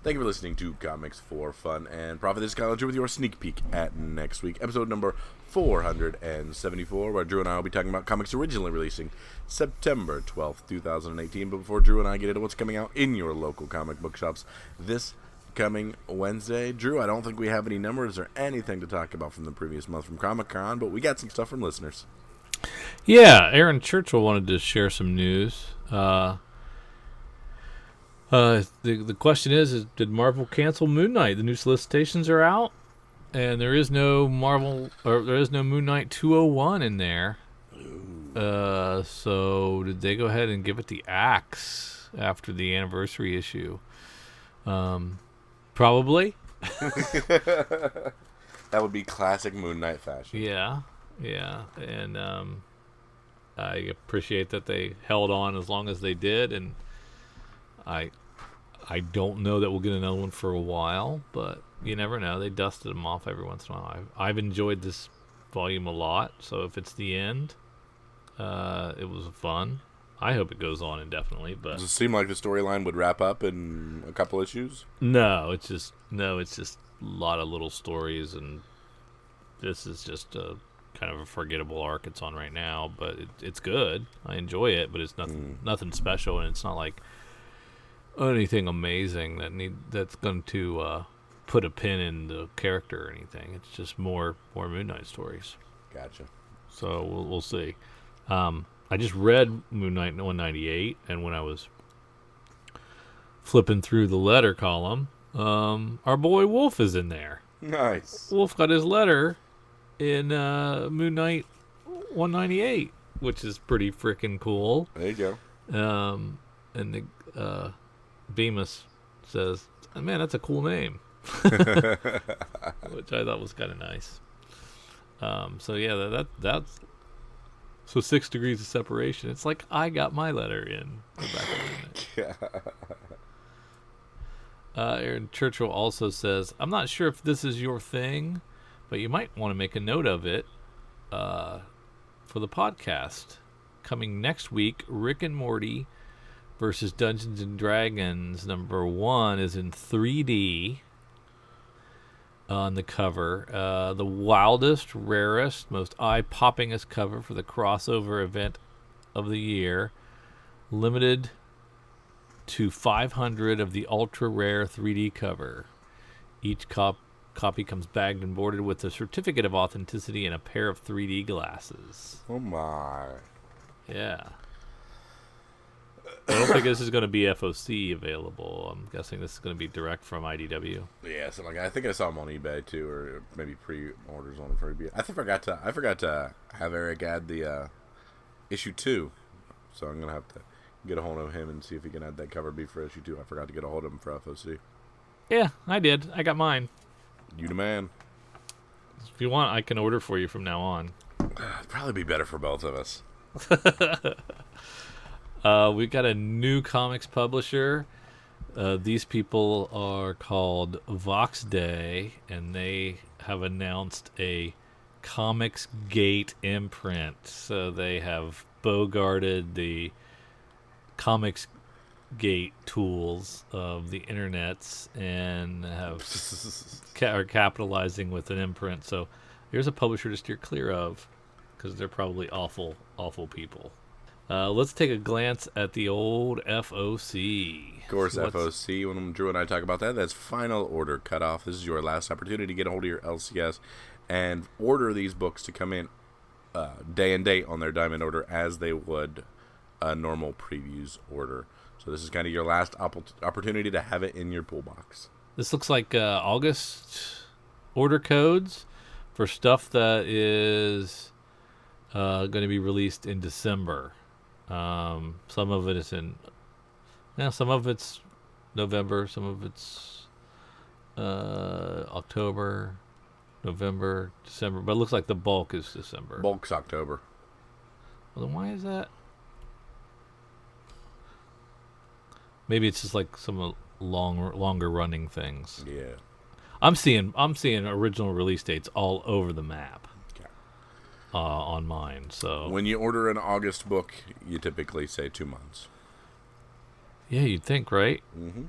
Thank you for listening to Comics for Fun and Profit. This is Kyle with your sneak peek at next week, episode number 474, where Drew and I will be talking about comics originally releasing September 12th, 2018. But before Drew and I get into what's coming out in your local comic book shops this coming Wednesday, Drew, I don't think we have any numbers or anything to talk about from the previous month from Comic-Con, but we got some stuff from listeners. Yeah, Aaron Churchill wanted to share some news. The question is did Marvel cancel Moon Knight? The new solicitations are out, and there is no Moon Knight 201 in there. So did they go ahead and give it the axe after the anniversary issue? Probably. That would be classic Moon Knight fashion. Yeah, and I appreciate that they held on as long as they did, and I don't know that we'll get another one for a while, but you never know. They dusted them off every once in a while. I've enjoyed this volume a lot, so if it's the end, it was fun. I hope it goes on indefinitely. But does it seem like the storyline would wrap up in a couple issues? No, it's just a lot of little stories, and this is just a kind of a forgettable arc it's on right now. But it's good. I enjoy it, but it's nothing special, and it's not like anything amazing that's going to put a pin in the character or anything. It's just more Moon Knight stories. Gotcha. So we'll see. I just read Moon Knight 198, and when I was flipping through the letter column, our boy Wolf is in there. Nice. Wolf got his letter in Moon Knight 198, which is pretty freaking cool. There you go. And the Bemis says, "Man, that's a cool name," which I thought was kind of nice. So yeah, that's so 6 degrees of separation. It's like I got my letter in the back of the Aaron Churchill also says, "I'm not sure if this is your thing, but you might want to make a note of it for the podcast. Coming next week, Rick and Morty versus Dungeons and Dragons #1 is in 3D on the cover. The wildest, rarest, most eye-poppingest cover for the crossover event of the year. Limited to 500 of the ultra-rare 3D cover. Each copy comes bagged and boarded with a certificate of authenticity and a pair of 3D glasses." Oh my. Yeah. I don't think this is going to be FOC available. I'm guessing this is going to be direct from IDW. Yeah, so I think I saw them on eBay too, or maybe pre-orders on for eBay. I forgot to have Eric add the issue 2, so I'm gonna have to get a hold of him and see if he can add that cover B for issue 2. I forgot to get a hold of him for FOC. Yeah, I did. I got mine. You the man. If you want, I can order for you from now on. It'd probably be better for both of us. We've got a new comics publisher. These people are called Vox Day, and they have announced a Comics Gate imprint. So they have bogarted the Comics Gate tools of the internets and are capitalizing with an imprint. So here's a publisher to steer clear of, because they're probably awful people. Let's take a glance at the old FOC. Of course, FOC, when Drew and I talk about that, that's final order cutoff. This is your last opportunity to get a hold of your LCS and order these books to come in day and date on their diamond order as they would a normal previews order. So this is kind of your last opportunity to have it in your pool box. This looks like August order codes for stuff that is going to be released in December. Some of it is some of it's November, some of it's October, November, December, but it looks like the bulk is December. Bulk's October. Well, then why is that? Maybe it's just like some longer running things. Yeah. I'm seeing original release dates all over the map. On mine. So when you order an August book, you typically say 2 months. Yeah, you'd think, right? Mm-hmm.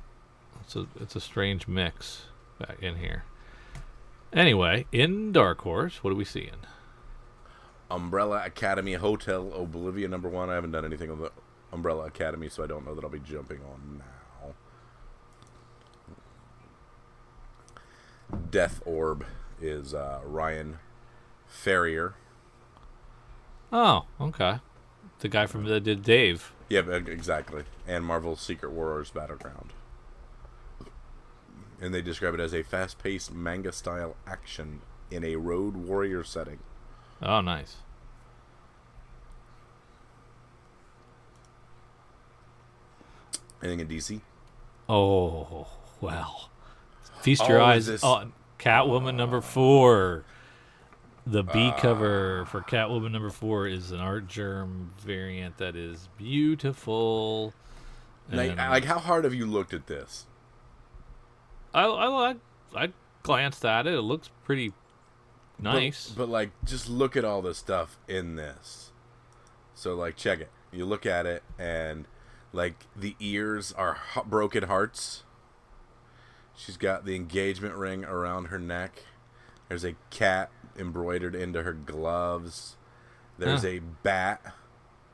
It's a strange mix back in here. Anyway, in Dark Horse, what are we seeing? Umbrella Academy Hotel Oblivion #1. I haven't done anything on the Umbrella Academy, so I don't know that I'll be jumping on now. Death Orb is Ryan Ferrier. Oh, okay. The guy from that did Dave. Yeah, exactly. And Marvel's Secret Warriors Battleground. And they describe it as a fast-paced manga-style action in a road warrior setting. Oh, nice. Anything in DC? Oh, well. Feast your eyes on Catwoman #4. The B cover for Catwoman #4 is an Art Germ variant that is beautiful. Like, how hard have you looked at this? I glanced at it. It looks pretty nice. But like, just look at all the stuff in this. So, like, check it. You look at it, and, like, the ears are broken hearts. She's got the engagement ring around her neck. There's a cat embroidered into her gloves. There's a bat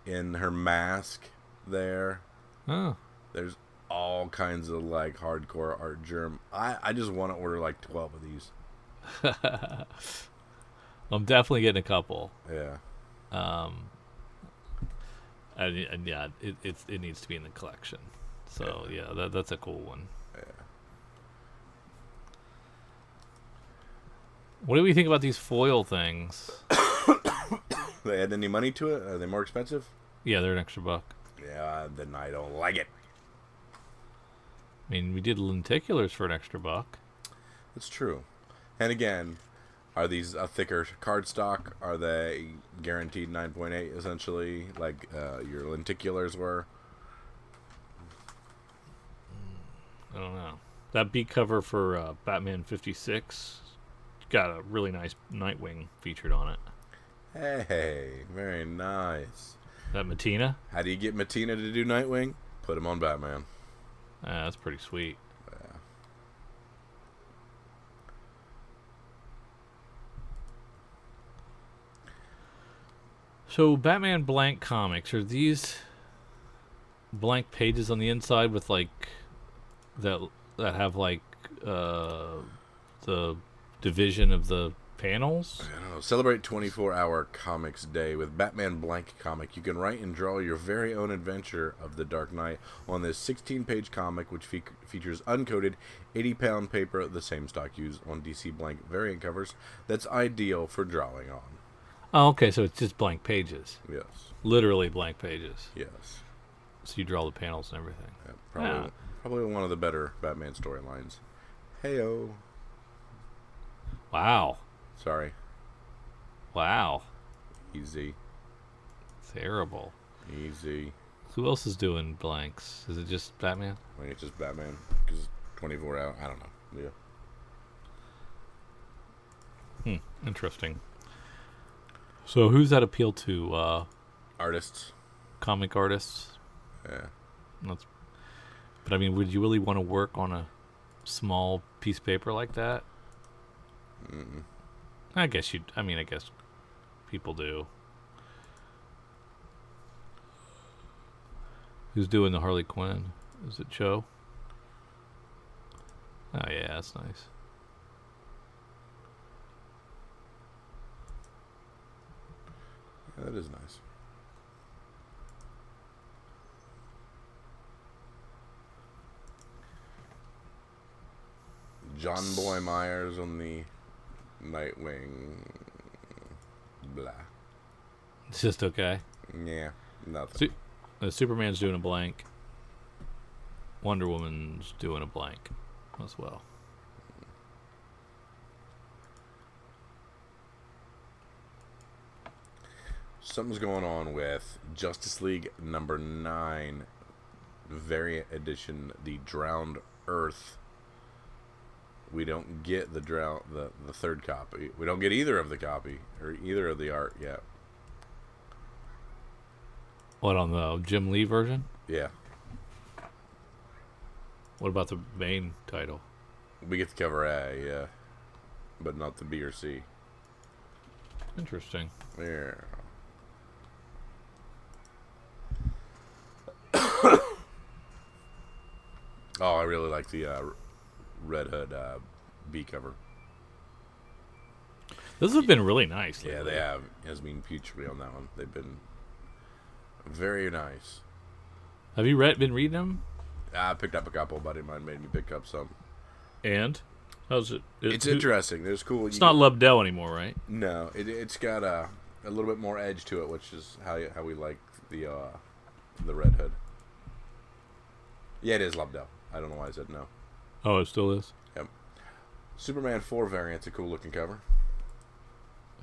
in her mask there. Oh. There's all kinds of, like, hardcore Art Germ. I just want to order, like, 12 of these. I'm definitely getting a couple. Yeah. And yeah, it needs to be in the collection. So yeah, that's a cool one. Yeah. What do we think about these foil things? They add any money to it? Are they more expensive? Yeah, they're an extra $1. Yeah, then I don't like it. I mean, we did lenticulars for an extra $1. That's true. And again, are these a thicker cardstock? Are they guaranteed 9.8 essentially, like your lenticulars were? I don't know. That B cover for Batman 56 got a really nice Nightwing featured on it. Hey, very nice. That Matina? How do you get Matina to do Nightwing? Put him on Batman. That's pretty sweet. Yeah. So, Batman blank comics, are these blank pages on the inside with, like, that have, like, the division of the panels? I don't know. Celebrate 24-hour Comics Day with Batman Blank Comic. You can write and draw your very own adventure of the Dark Knight on this 16-page comic, which features uncoated 80-pound paper, the same stock used on DC Blank variant covers. That's ideal for drawing on. Oh, okay, so it's just blank pages. Yes. Literally blank pages. Yes. So you draw the panels and everything. Yeah, probably one of the better Batman storylines. Heyo. Wow. Sorry. Wow. Easy. Terrible. Easy. Who else is doing blanks? Is it just Batman? I think it's just Batman. Because 24 hours. I don't know. Yeah. Interesting. So who's that appeal to? Artists. Comic artists? Yeah. But I mean, would you really want to work on a small piece of paper like that? Mm-mm. I guess people do. Who's doing the Harley Quinn? Is it Cho? Oh yeah, that's nice. Yeah, that is nice. John Boy Myers on the Nightwing. Blah. It's just okay. Yeah, nothing. Superman's doing a blank. Wonder Woman's doing a blank as well. Something's going on with Justice League #9 variant edition, the Drowned Earth. We don't get the third copy. We don't get either of the copy or either of the art yet. What, on the Jim Lee version? Yeah. What about the main title? We get the cover A, yeah, but not the B or C. Interesting. Yeah. Oh, I really like the Red Hood B cover. Those have been really nice. Yeah, lately. they have. Yasmin Peachtree on that one. They've been very nice. Have you been reading them? I picked up a couple. A buddy of mine made me pick up some. And how's it? It's interesting. It's cool. It's not Lobdell anymore, right? No, it's got a little bit more edge to it, which is how we like the Red Hood. Yeah, it is Lobdell. I don't know why I said no. Oh, it still is. Yep. Superman 4 variant's a cool looking cover.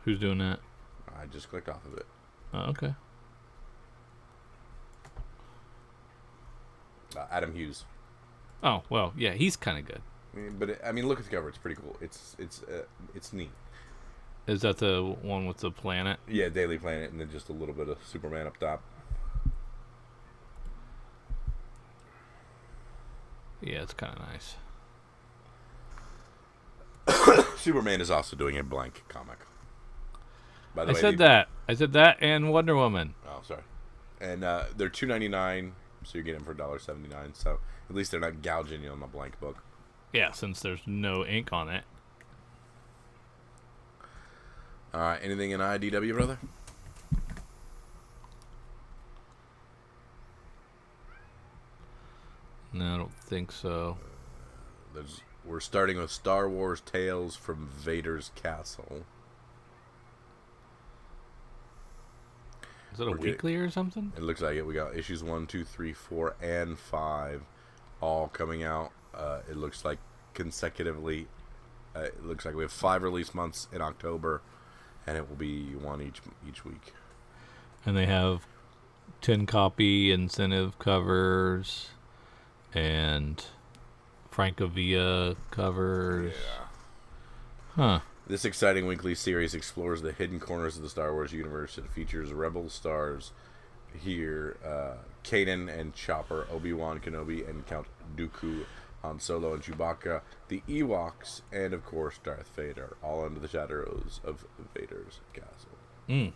Who's doing that? I just clicked off of it. Oh, okay. Adam Hughes. Oh well, yeah, he's kind of good. I mean, look at the cover. It's pretty cool. It's neat. Is that the one with the planet? Yeah, Daily Planet, and then just a little bit of Superman up top. Yeah, it's kind of nice. Superman is also doing a blank comic. By the way, I said that and Wonder Woman. Oh, sorry. And they're $2.99, so you're getting them for $1.79. So at least they're not gouging you on the blank book. Yeah, since there's no ink on it. All right, anything in IDW, brother? No, I don't think so. We're starting with Star Wars Tales from Vader's Castle. Is it a weekly or something? It looks like it. We got issues 1, 2, 3, 4, and 5 all coming out. It looks like consecutively. It looks like we have 5 release months in October, and it will be one each week. And they have 10 copy incentive covers and Francavilla covers. Yeah. Huh. This exciting weekly series explores the hidden corners of the Star Wars universe. It features Rebel stars here, Kanan and Chopper, Obi-Wan Kenobi and Count Dooku, Han Solo and Chewbacca, the Ewoks, and of course Darth Vader, all under the shadows of Vader's castle.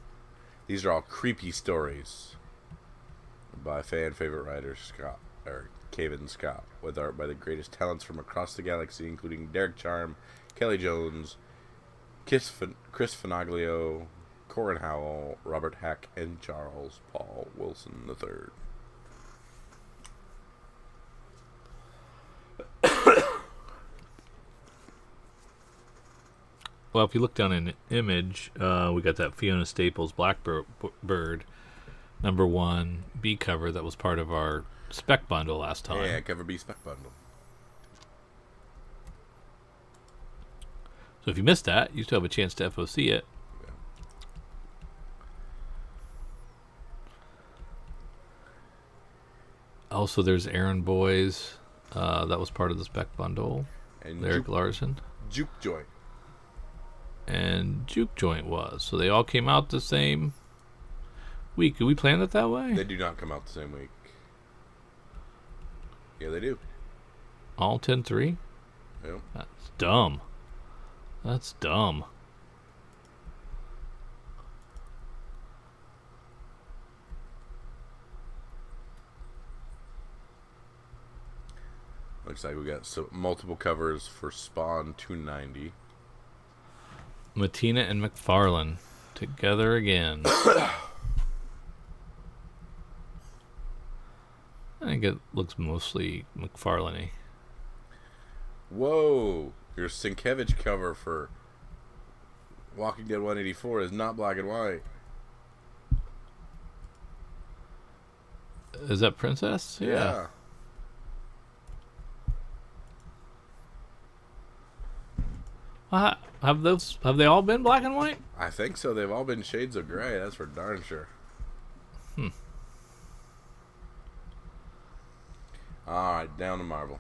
These are all creepy stories by fan favorite writer Cavan Scott, with art by the greatest talents from across the galaxy, including Derek Charm, Kelly Jones, Chris Fanaglio, Corin Howell, Robert Hack, and Charles Paul Wilson III. Well, if you look down in Image, we got that Fiona Staples Blackbird #1 B cover that was part of our spec bundle last time. Yeah, cover B spec bundle. So if you missed that, you still have a chance to FOC it. Yeah. Also, there's Aaron Boys. That was part of the spec bundle. And Eric Larson. Juke Joint. And Juke Joint was. So they all came out the same week. Did we plan it that way? They do not come out the same week. Yeah, they do. All 10-3? Yep. That's dumb. That's dumb. Looks like we got multiple covers for Spawn 290. Matina and McFarlane together again. I think it looks mostly McFarlane-y. Whoa! Your Sienkiewicz cover for Walking Dead 184 is not black and white. Is that Princess? Yeah. Have they all been black and white? I think so. They've all been shades of gray. That's for darn sure. All right, down to Marvel.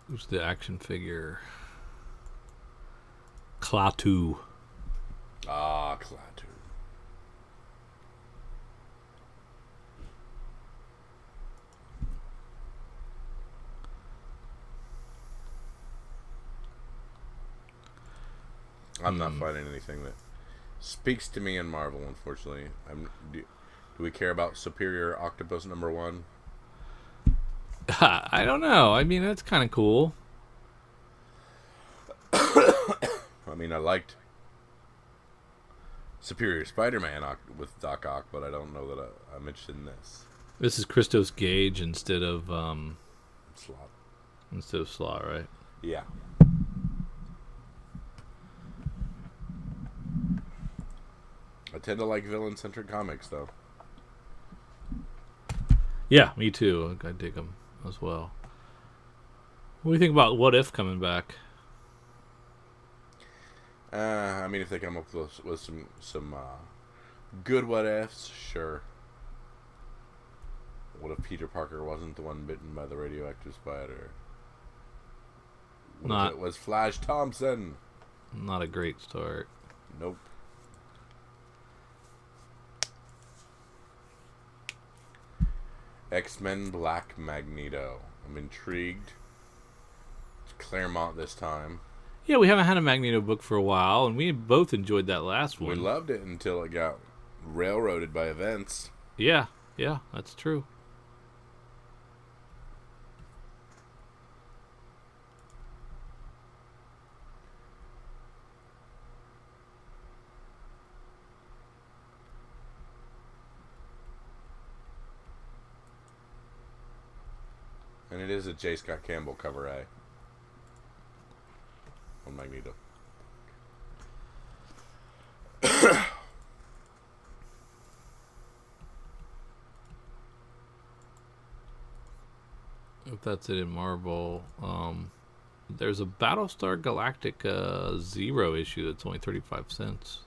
Who's the action figure? Klaatu. Ah, Klaatu. I'm not finding anything that speaks to me in Marvel, unfortunately. Do we care about Superior Octopus #1? I don't know. I mean, that's kind of cool. I mean, I liked Superior Spider-Man with Doc Ock, but I don't know that I'm interested in this. This is Christos Gage instead of Slot. Slot, right? Yeah. I tend to like villain-centric comics, though. Yeah, me too. I dig them as well. What do you think about What If coming back? I mean, if they come up with some good what ifs, sure. What if Peter Parker wasn't the one bitten by the radioactive spider? What if it was Flash Thompson? Not a great start. Nope. X-Men Black Magneto. I'm intrigued. It's Claremont this time. Yeah, we haven't had a Magneto book for a while, and we both enjoyed that last one. We loved it until it got railroaded by events. Yeah, that's true. And it is a J. Scott Campbell cover A. On Magneto. If that's it in Marvel, there's a Battlestar Galactica Zero issue that's only 35 cents.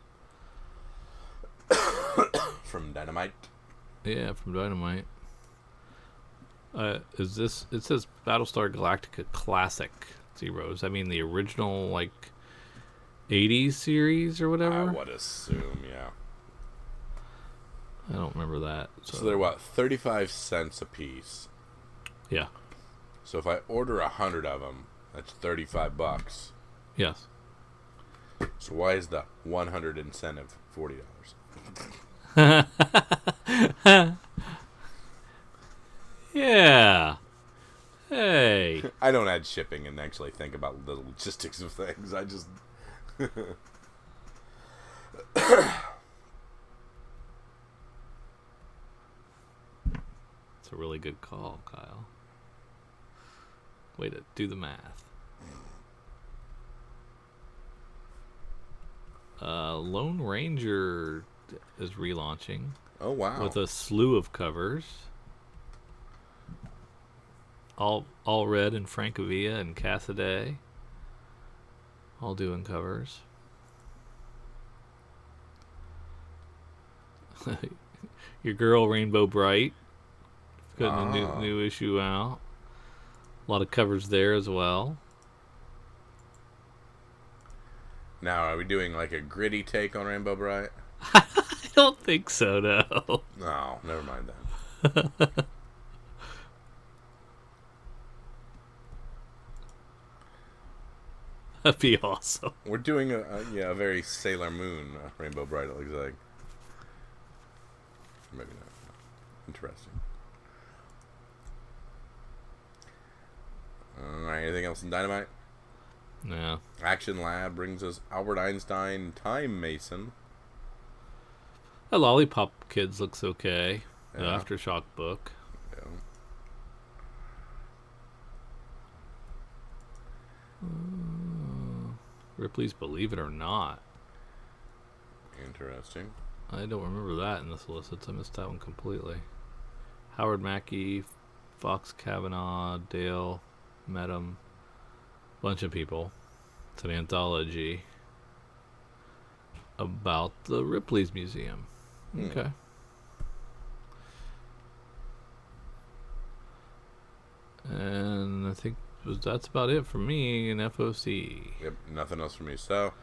From Dynamite. Yeah, from Dynamite. Is this? It says Battlestar Galactica Classic Zeros. I mean the original, like, 80s series or whatever. I would assume, yeah. I don't remember that. So they're what, 35 cents a piece. Yeah. So if I order 100 of them, that's $35. Yes. So why is the 100 incentive $40? Yeah. Hey. I don't add shipping and actually think about the logistics of things. I just... It's a really good call, Kyle. Way to do the math. Lone Ranger is relaunching. Oh, wow. With a slew of covers. All Red and Francavilla and Cassaday. All doing covers. Your girl Rainbow Bright putting a new issue out. A lot of covers there as well. Now, are we doing like a gritty take on Rainbow Bright? I don't think so, no. No, never mind that. That'd be awesome. We're doing a very Sailor Moon Rainbow Bright, it looks like. Maybe not. Interesting. Alright, anything else in Dynamite? No. Action Lab brings us Albert Einstein Time Mason. The Lollipop Kids looks okay. The Yeah. Aftershock book. Yeah. Ripley's Believe It or Not. Interesting. I don't remember that in the solicits. I missed that one completely. Howard Mackey, Fox Kavanaugh, Dale, Medham, bunch of people. It's an anthology about the Ripley's Museum. Okay. And I think that's about it for me in FOC. Yep, nothing else for me. So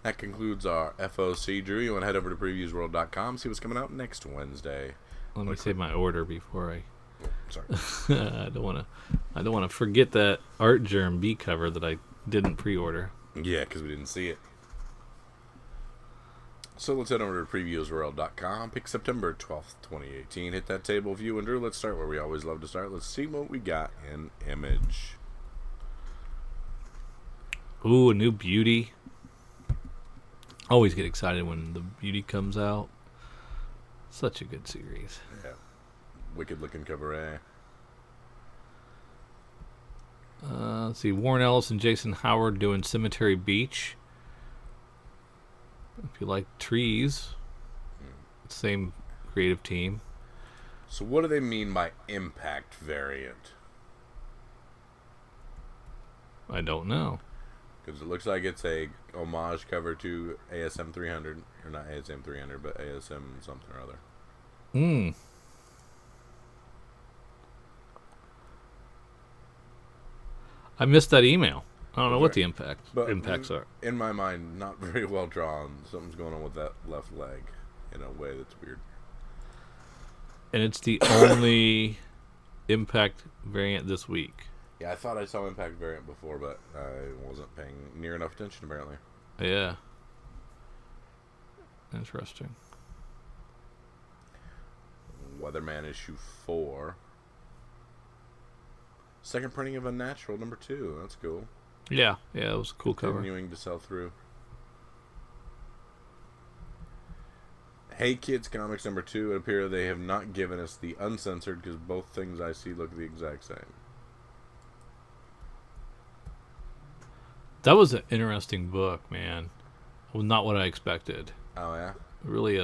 that concludes our FOC. Drew, you want to head over to previewsworld.com, see what's coming out next Wednesday. Let me say my order before I. Sorry. I don't want to forget that Art Germ B cover that I didn't pre-order. Yeah, because we didn't see it. So let's head over to previewsworld.com. Pick September 12th, 2018. Hit that table view. And Drew, let's start where we always love to start. Let's see what we got in Image. Ooh, a new Beauty. Always get excited when the Beauty comes out. Such a good series. Yeah. Wicked looking cover, eh? Let's see, Warren Ellis and Jason Howard doing Cemetery Beach. If you like trees, same creative team. So what do they mean by impact variant? I don't know. Because it looks like it's a homage cover to ASM 300. Or not ASM 300, but ASM something or other. I missed that email. I don't know what the impacts are. In my mind, not very well drawn. Something's going on with that left leg in a way that's weird. And it's the only impact variant this week. Yeah, I thought I saw impact variant before, but I wasn't paying near enough attention, apparently. Yeah. Interesting. Weatherman issue 4. Second printing of Unnatural number 2. That's cool. Yeah, it was a cool cover. Continuing to sell through. Hey Kids Comics number 2. It appears they have not given us the uncensored because both things I see look the exact same. That was an interesting book, man. Well, not what I expected. Oh, yeah? Really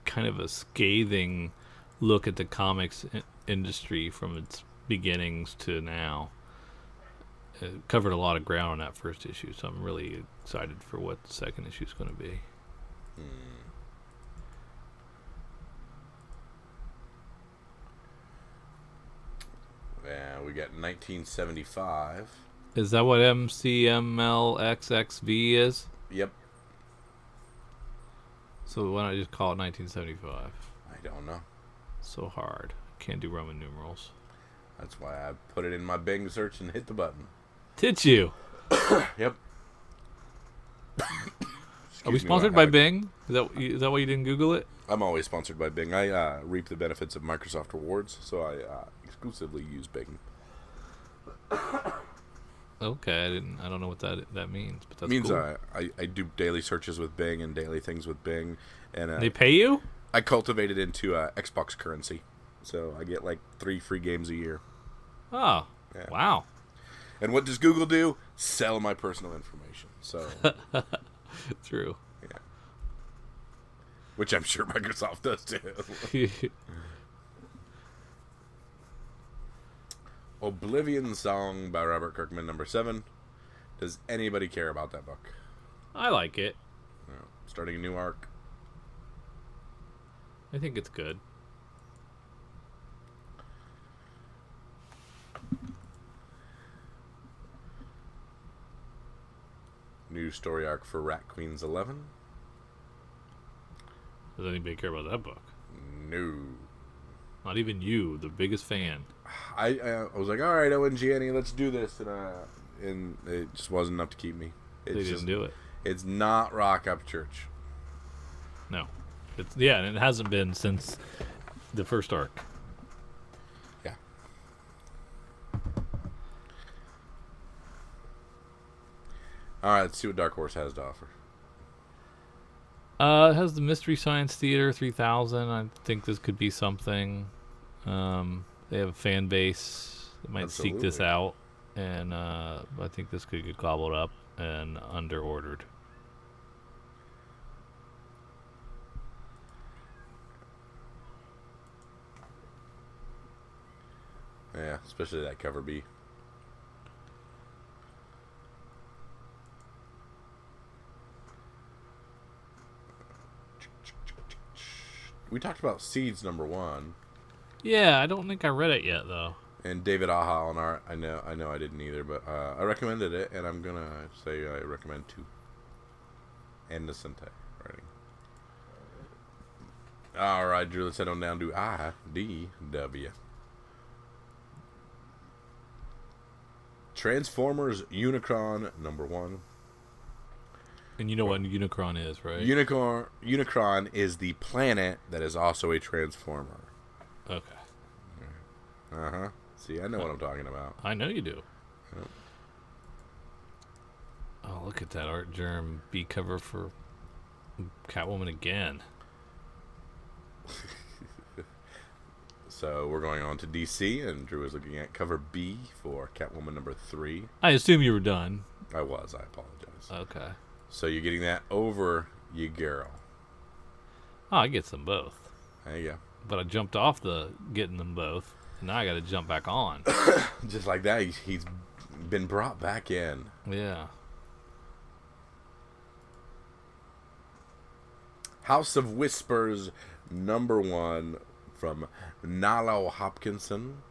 kind of a scathing look at the comics industry from its beginnings to now. It covered a lot of ground on that first issue, so I'm really excited for what the second issue is going to be. Yeah, we got 1975. Is that what MCMLXXV is? Yep. So why not just call it 1975? I don't know. So hard. Can't do Roman numerals. That's why I put it in my Bing search and hit the button. Did you? Yep. Are we sponsored by Bing? Is that why you didn't Google it? I'm always sponsored by Bing. I reap the benefits of Microsoft Rewards, so I exclusively use Bing. Okay, I don't know what that means, but that's it means cool. I do daily searches with Bing and daily things with Bing, and they pay you? I cultivate it into Xbox currency, so I get like 3 free games a year. Oh, yeah. Wow! And what does Google do? Sell my personal information. So true. Yeah. Which I'm sure Microsoft does too. Oblivion Song by Robert Kirkman, number 7. Does anybody care about that book? I like it. Starting a new arc. I think it's good. New story arc for Rat Queens 11. Does anybody care about that book? No. Not even you, the biggest fan. I was like, all right, Owen and Annie, let's do this, and it just wasn't enough to keep me. They didn't do it. It's not Rock Up Church. No, and it hasn't been since the first arc. Yeah. All right, let's see what Dark Horse has to offer. It has the Mystery Science Theater 3000. I think this could be something. They have a fan base that might seek this out, and I think this could get gobbled up and under-ordered. Yeah, especially that cover B. We talked about Seeds number 1. Yeah, I don't think I read it yet, though. And David Aha on art. I know I didn't either, but I recommended it, and I'm gonna say I recommend 2. And Nascente writing. All right, Drew. Let's head on down to IDW. Transformers Unicron #1. And you know what Unicron is, right? Unicron is the planet that is also a Transformer. Okay. Uh-huh. See, I know what I'm talking about. I know you do. Yep. Oh, look at that Art Germ B cover for Catwoman again. So we're going on to DC, and Drew is looking at cover B for Catwoman #3. I assume you were done. I apologize. Okay. So you're getting that over your girl. Oh, I get them both. There you go. But I jumped off the getting them both. Now I got to jump back on. Just like that, he's been brought back in. Yeah. House of Whispers #1 from Nalo Hopkinson.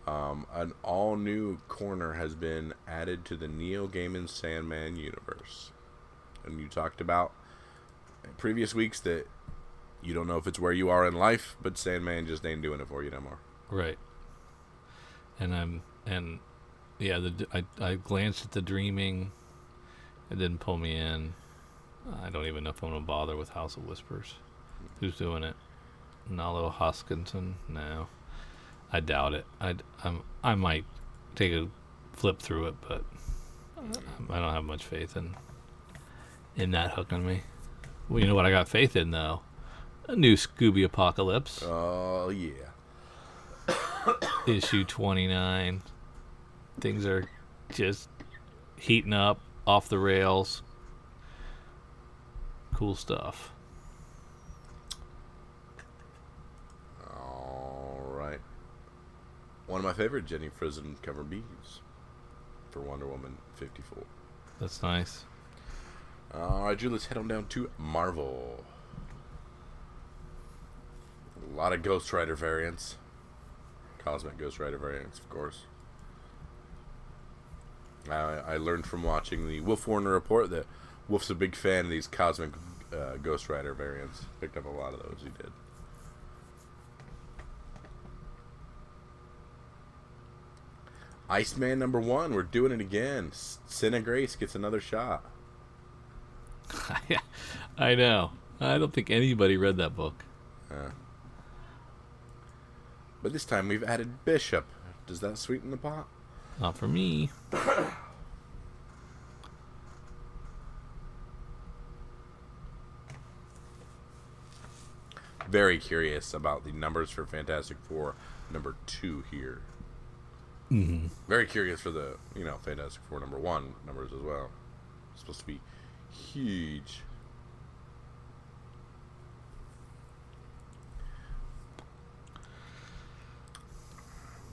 An all-new corner has been added to the Neil Gaiman Sandman universe. And you talked about in previous weeks that you don't know if it's where you are in life, but Sandman just ain't doing it for you no more. Right. I glanced at the Dreaming. It didn't pull me in. I don't even know if I'm going to bother with House of Whispers. Who's doing it? Nalo Hoskinson? No. I doubt it. I might take a flip through it, but I don't have much faith in that hooking me. Well, you know what I got faith in, though? A new Scooby Apocalypse. Oh, yeah. Issue 29. Things are just heating up, off the rails. Cool stuff. All right. One of my favorite Jenny Frison cover Bs for Wonder Woman 54. That's nice. All right, Drew, let's head on down to Marvel. A lot of Ghost Rider variants. Cosmic Ghost Rider variants, of course. I learned from watching the Wolf Warner report that Wolf's a big fan of these Cosmic Ghost Rider variants. Picked up a lot of those, he did. Iceman #1, we're doing it again. Sin of Grace gets another shot. I know. I don't think anybody read that book. But this time we've added Bishop. Does that sweeten the pot? Not for me. Very curious about the numbers for Fantastic Four #2 here. Mm-hmm. Very curious for the, Fantastic Four #1 numbers as well. It's supposed to be huge.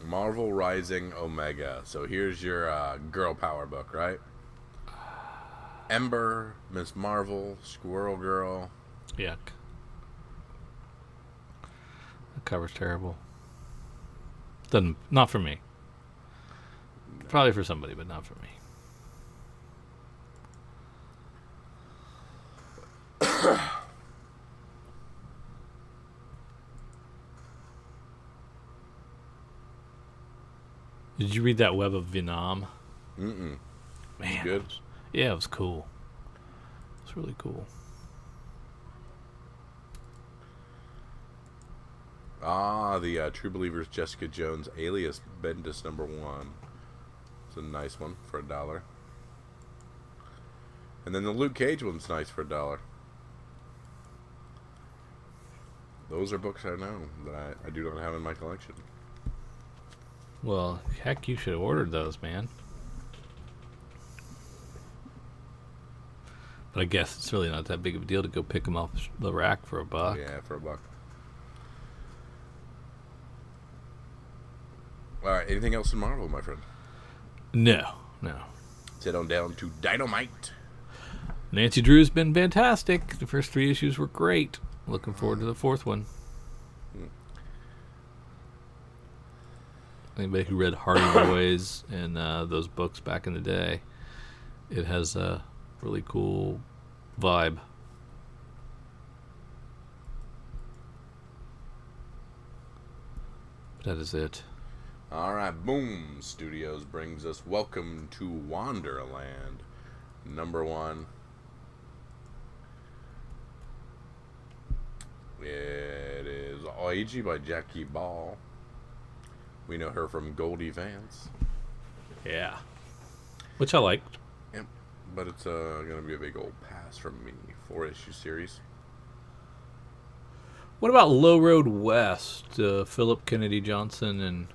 Marvel Rising Omega. So here's your girl power book, right? Ember, Miss Marvel, Squirrel Girl. Yuck. The cover's terrible. Not for me. No. Probably for somebody, but not for me. Did you read that Web of Vietnam? Mm-mm. Man, Good. It was cool. It's really cool. The True Believers Jessica Jones Alias Bendis #1. It's a nice one for $1. And then the Luke Cage one's nice for $1. Those are books I know that I do not have in my collection. Well, heck, you should have ordered those, man. But I guess it's really not that big of a deal to go pick them off the rack for $1. Yeah, for $1. All right, anything else in Marvel, my friend? No. Let's head on down to Dynamite. Nancy Drew's been fantastic. The first 3 issues were great. Looking forward to the 4th one. Anybody who read Hardy Boys and those books back in the day, it has a really cool vibe. That is it. All right, Boom Studios brings us Welcome to Wonderland, #1. It is Oiji by Jackie Ball. We know her from Goldie Vance. Yeah. Which I liked. Yep, but it's going to be a big old pass from me. 4-issue series. What about Low Road West? Philip Kennedy Johnson and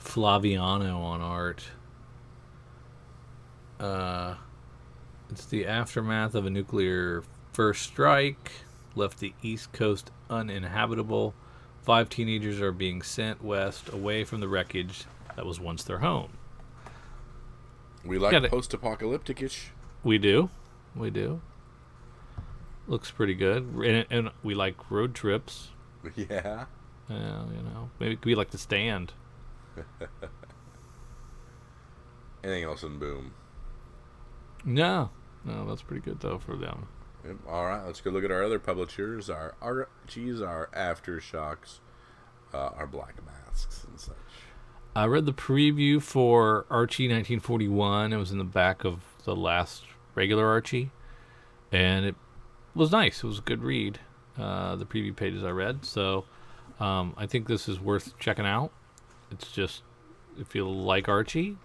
Flaviano on art. It's the aftermath of a nuclear first strike left the East Coast uninhabitable. 5 teenagers are being sent west away from the wreckage that was once their home. We like post-apocalyptic-ish. We do. Looks pretty good. And we like road trips. Yeah. Maybe it could be like The Stand. Anything else in Boom? No, that's pretty good though for them. Yep. All right, let's go look at our other publishers, our Archies, our Aftershocks, our Black Masks and such. I read the preview for Archie 1941. It was in the back of the last regular Archie, and it was nice. It was a good read. The preview pages I read, so I think this is worth checking out. It's just, if you like Archie,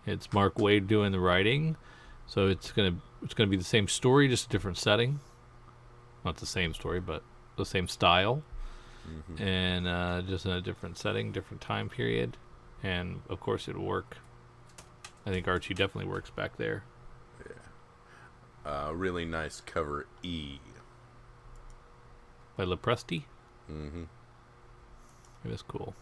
it's Mark Waid doing the writing, so it's gonna be the same story, just a different setting. Not the same story, but the same style, and just in a different setting, different time period, and of course it'll work. I think Archie definitely works back there. Yeah. Really nice cover E. By Lepresti? Mm-hmm. It is cool.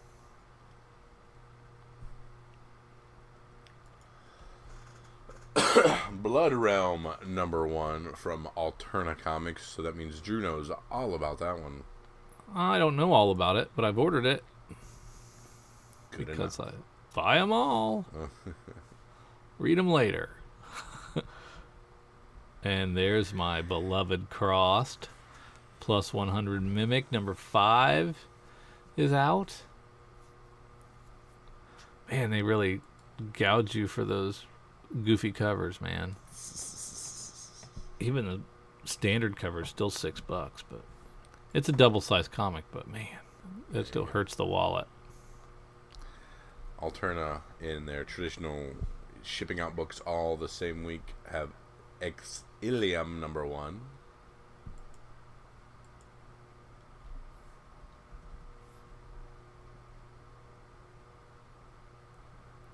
Blood Realm #1 from Alterna Comics. So that means Drew knows all about that one. I don't know all about it, but I've ordered it. Good because enough. I buy them all. Read them later. And there's my beloved Crossed. Plus 100 Mimic #5 is out. Man, they really gouge you for those goofy covers, man. Even the standard cover is still $6, but it's a double-sized comic, but man, that still hurts the wallet. Alterna, in their traditional shipping out books all the same week, have Exilium #1.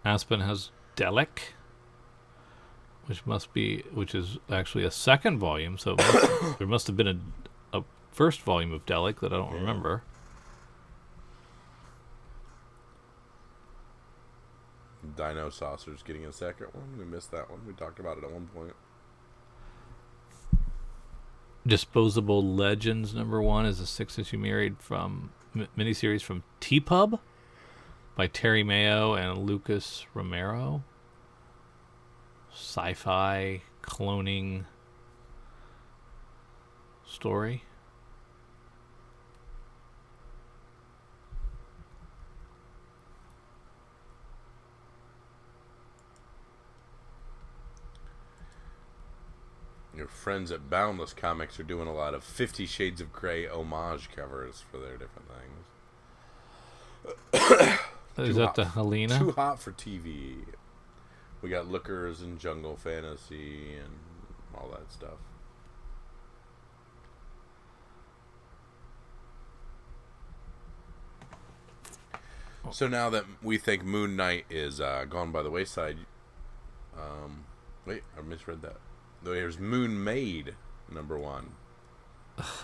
Aspen has Delic, which is actually a second volume, so there must have been a first volume of Delic that I don't remember. Dino Saucer's getting a second one. We missed that one. We talked about it at one point. Disposable Legends #1 is a 6-issue miniseries from T-Pub by Terry Mayo and Lucas Romero. Sci-fi cloning story. Your friends at Boundless Comics are doing a lot of 50 Shades of Grey homage covers for their different things. Is that the Helena? Too hot for TV. We got Lookers and Jungle Fantasy and all that stuff. So now that we think Moon Knight is gone by the wayside, wait, I misread that. There's Moon Maid #1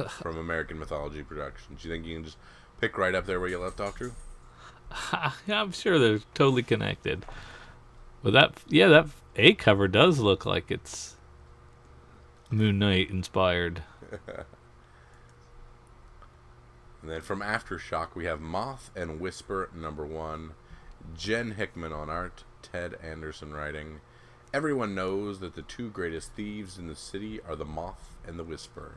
from American Mythology Productions. You think you can just pick right up there where you left off, Drew? I'm sure they're totally connected. But that A cover does look like it's Moon Knight inspired. And then from Aftershock, we have Moth and Whisper #1. Jen Hickman on art, Ted Anderson writing. Everyone knows that the two greatest thieves in the city are the Moth and the Whisper.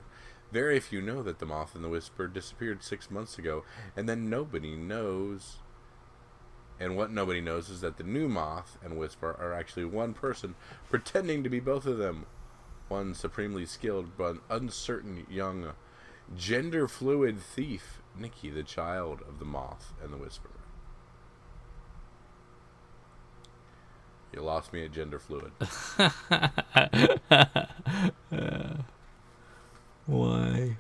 Very few know that the Moth and the Whisper disappeared 6 months ago, and then nobody knows. And what nobody knows is that the new Moth and Whisper are actually one person pretending to be both of them. One supremely skilled but uncertain young gender-fluid thief, Nikki, the child of the Moth and the Whisper. You lost me at gender-fluid. Why?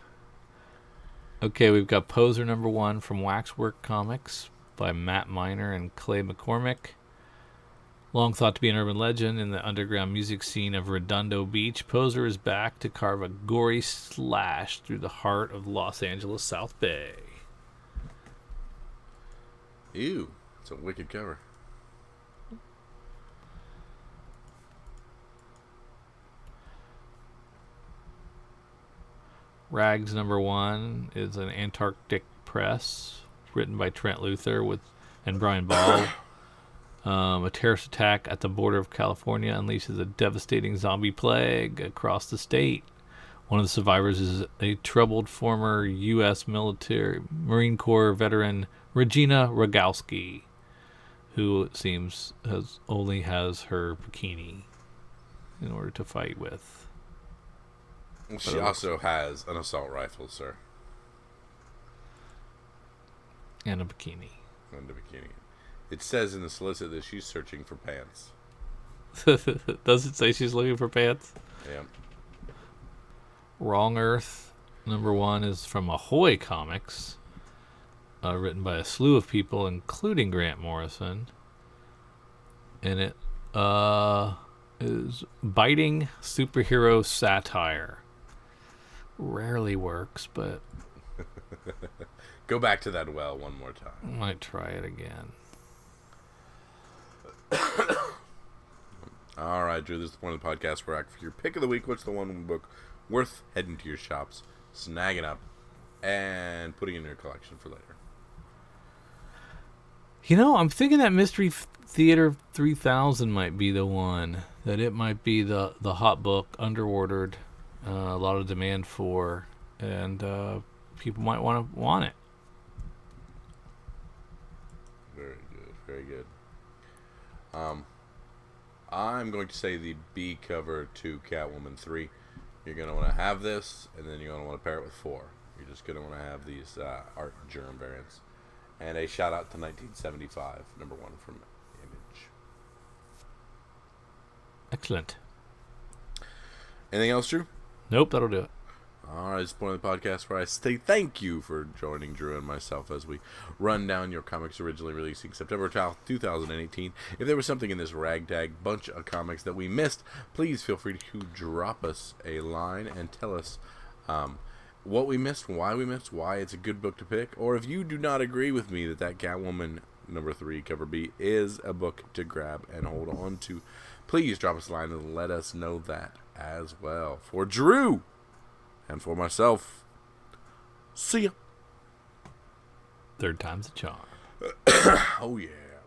Okay, we've got Poser number 1 from Waxwork Comics by Matt Miner and Clay McCormick. Long thought to be an urban legend in the underground music scene of Redondo Beach, Poser is back to carve a gory slash through the heart of Los Angeles South Bay. Ew, it's a wicked cover. Rags number 1 is an Antarctic Press, written by Trent Luther and Brian Ball. A terrorist attack at the border of California unleashes a devastating zombie plague across the state. One of the survivors is a troubled former U.S. Marine Corps veteran, Regina Rogowski, who it seems only has her bikini in order to fight with. She also has an assault rifle, sir. And a bikini. And a bikini. It says in the solicit that she's searching for pants. Does it say she's looking for pants? Yeah. Wrong Earth number 1 is from Ahoy Comics, written by a slew of people, including Grant Morrison. And it is biting superhero satire. Rarely works, but Go back to that well one more time. I might try it again. All right, Drew, this is the point of the podcast where I ask for your pick of the week. What's the one book worth heading to your shops, snagging up, and putting in your collection for later? You know, I'm thinking that Mystery Theater 3000 might be the one. That it might be the hot book, underordered, a lot of demand for, and people might want it. Very good, very good. I'm going to say the B cover to Catwoman 3. You're going to want to have this, and then you're going to want to pair it with 4. You're just going to want to have these art germ variants. And a shout out to 1975, number 1 from Image. Excellent. Anything else, Drew? Nope, that'll do it. All right, this is the point of the podcast where I say thank you for joining Drew and myself as we run down your comics originally releasing September 12th, 2018. If there was something in this ragtag bunch of comics that we missed, please feel free to drop us a line and tell us what we missed, why it's a good book to pick, or if you do not agree with me that Catwoman number 3 cover B is a book to grab and hold on to, please drop us a line and let us know that as well. For Drew and for myself, see ya. Third time's a charm. Oh yeah.